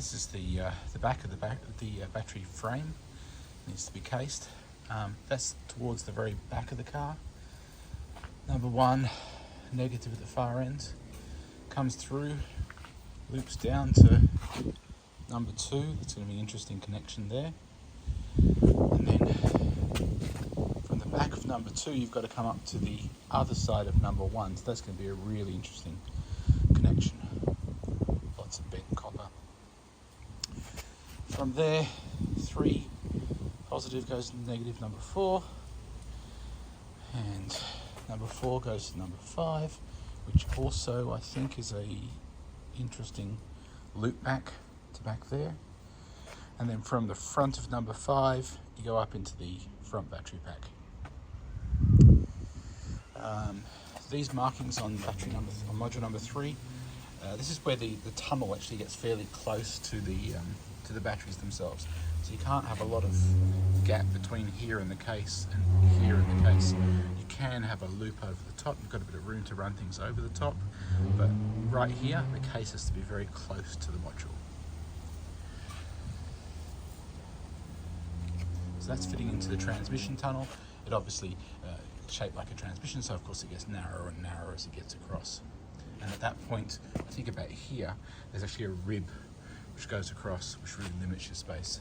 This is the back of the battery frame. Needs to be cased. That's towards the very back of the car. Number 1, negative at the far end, comes through, loops down to number 2. That's going to be an interesting connection there. And then from the back of number 2, you've got to come up to the other side of number 1. So that's going to be a really interesting connection. Lots of bent copper. From there, 3 positive goes to negative number 4, and number 4 goes to number 5, which also I think is a interesting loop back to back there. And then from the front of number 5, you go up into the front battery pack. These markings on module number 3, this is where the tunnel actually gets fairly close to the batteries themselves. So you can't have a lot of gap between here and the case and here and the case. You can have a loop over the top. You've got a bit of room to run things over the top, but right here the case has to be very close to the module. So that's fitting into the transmission tunnel. It obviously shaped like a transmission, so of course it gets narrower and narrower as it gets across. And at that point, I think about here, there's actually a rib which goes across, which really limits your space.